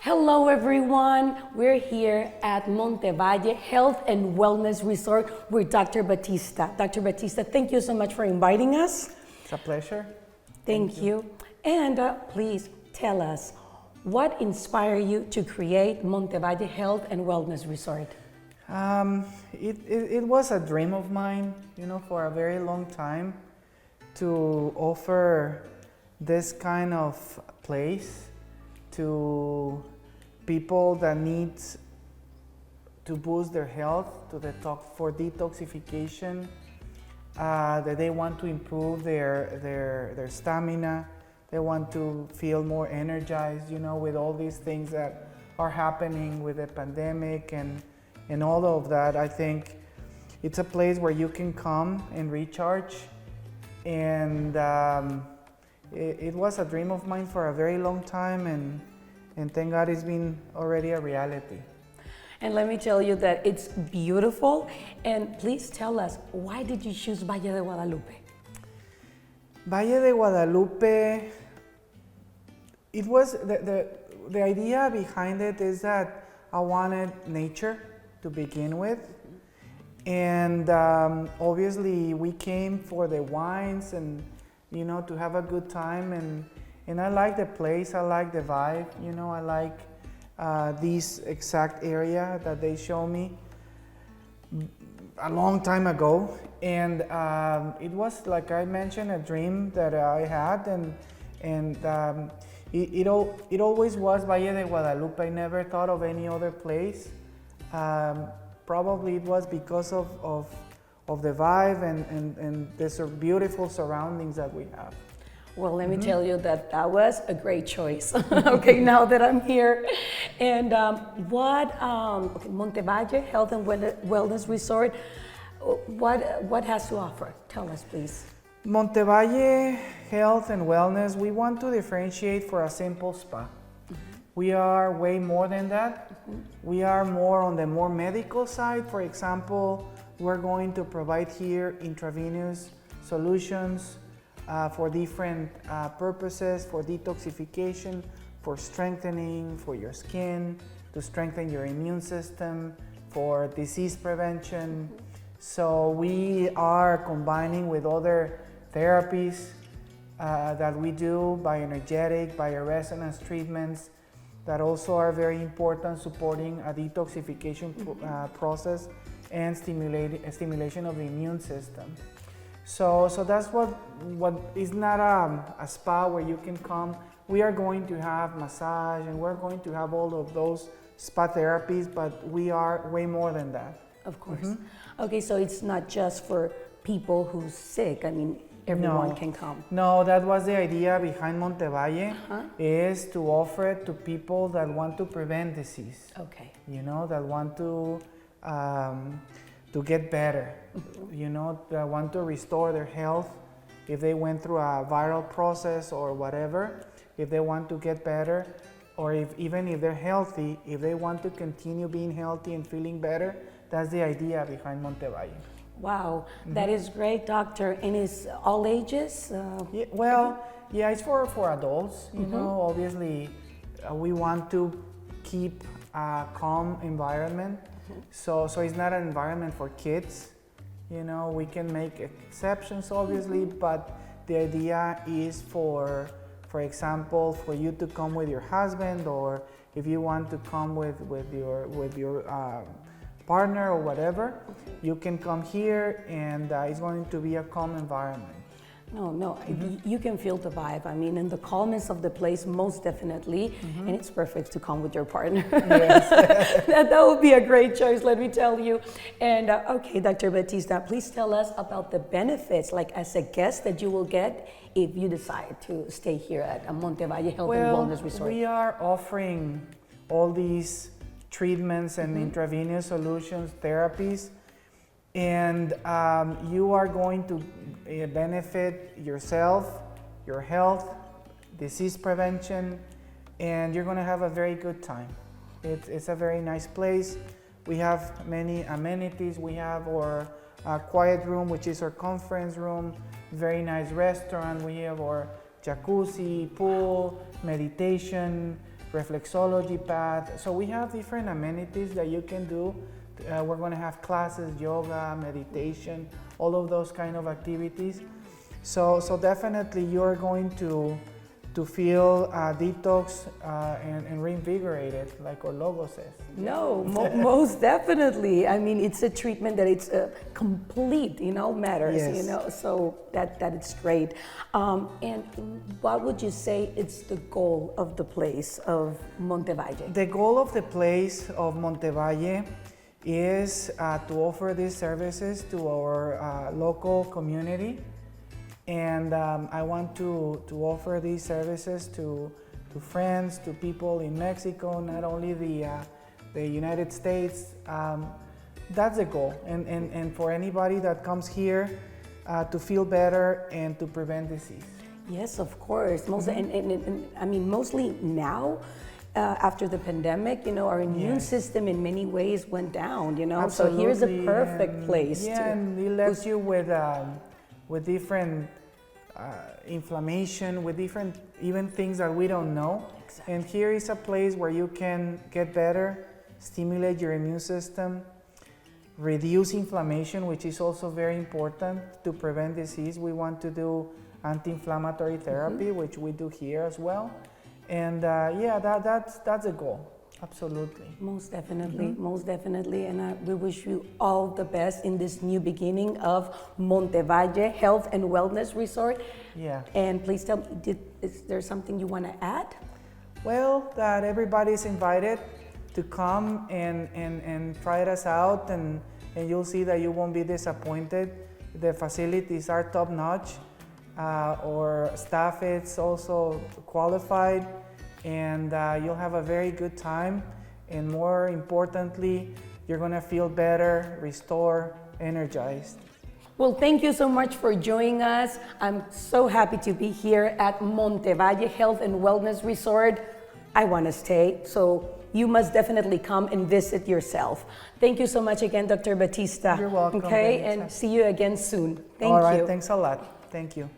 Hello everyone, we're here at Montevalle Health and Wellness Resort with Dr. Bautista. Dr. Bautista, thank you so much for inviting us. It's a pleasure. Thank you. And please tell us, what inspired you to create Montevalle Health and Wellness Resort? It was a dream of mine, for a very long time to offer this kind of place to people that need to boost their health, for detoxification, that they want to improve their stamina, they want to feel more energized, with all these things that are happening with the pandemic and all of that. I think it's a place where you can come and recharge, and it was a dream of mine for a very long time, and thank God it's been already a reality. And let me tell you that it's beautiful. And please tell us, why did you choose Valle de Guadalupe? Valle de Guadalupe, it was the idea behind it is that I wanted nature to begin with. And obviously we came for the wines and to have a good time, and I like the place, I like the vibe, I like this exact area that they show me a long time ago. And it was, like I mentioned, a dream that I had, and it always was Valle de Guadalupe. I never thought of any other place. Probably it was because of the vibe and the beautiful surroundings that we have. Well, let me tell you that was a great choice. Okay, now that I'm here. And Montevalle Health and Wellness Resort, what has to offer? Tell us, please. Montevalle Health and Wellness, we want to differentiate for a simple spa. We are way more than that. We are more on the more medical side. For example, we're going to provide here intravenous solutions for different purposes, for detoxification, for strengthening, for your skin, to strengthen your immune system, for disease prevention. So we are combining with other therapies that we do, bioenergetic, bioresonance treatments, that also are very important, supporting a detoxification process and stimulation of the immune system. So that's what is not a spa where you can come. We are going to have massage and we're going to have all of those spa therapies, but we are way more than that. Of course. Okay, so it's not just for people who's sick. I mean, everyone can come. No, that was the idea behind Montevalle, is to offer it to people that want to prevent disease. Okay. That want to get better, that want to restore their health. If they went through a viral process or whatever, if they want to get better, or even if they're healthy, if they want to continue being healthy and feeling better, that's the idea behind Montevalle. Wow, that is great, doctor. And it's all ages? It's for adults. Obviously, we want to keep a calm environment. So it's not an environment for kids. We can make exceptions, obviously, but the idea is for example, for you to come with your husband, or if you want to come with your partner or whatever, you can come here, and it's going to be a calm environment. No, you can feel the vibe. I mean, in the calmness of the place, most definitely, and it's perfect to come with your partner. Yes. that would be a great choice, let me tell you. And okay, Dr. Bautista, please tell us about the benefits, like as a guest, that you will get if you decide to stay here at Montevalle Health and Wellness Resort. We are offering all these treatments and intravenous solutions, therapies, and you are going to benefit yourself, your health, disease prevention, and you're going to have a very good time. It's a very nice place. We have many amenities. We have our quiet room, which is our conference room, very nice restaurant. We have our jacuzzi, pool, meditation, reflexology pad. So we have different amenities that you can do. We're going to have classes, yoga, meditation, all of those kind of activities. So definitely you're going to feel detox and reinvigorated, like our logo says. No, most definitely. I mean, it's a treatment that it's complete, matters, Yes. so that it's great. And what would you say is the goal of the place of Montevalle? The goal of the place of Montevalle is to offer these services to our local community. And I want to offer these services to friends, to people in Mexico, not only the United States. That's the goal. And for anybody that comes here to feel better and to prevent disease. Yes, of course. And I mean, mostly now, after the pandemic, our immune system in many ways went down, So here's a perfect place. Yeah, and it left you with different inflammation, with different even things that we don't know. Exactly. And here is a place where you can get better, stimulate your immune system, reduce inflammation, which is also very important to prevent disease. We want to do anti-inflammatory therapy, which we do here as well. And that's a goal. Absolutely. Most definitely. And we wish you all the best in this new beginning of Montevalle Health and Wellness Resort. Yeah. And please tell me, is there something you want to add? Well, that everybody's invited to come and try us out, and you'll see that you won't be disappointed. The facilities are top notch. Our staff is also qualified. And you'll have a very good time, and more importantly, you're gonna feel better, restore, energized. Well, thank you so much for joining us. I'm so happy to be here at Montevalle Health and Wellness Resort. I want to stay, so you must definitely come and visit yourself. Thank you so much again, Dr. Bautista. You're welcome. Okay, Vanessa. and see you again soon. Thank you. All right, thanks a lot. Thank you.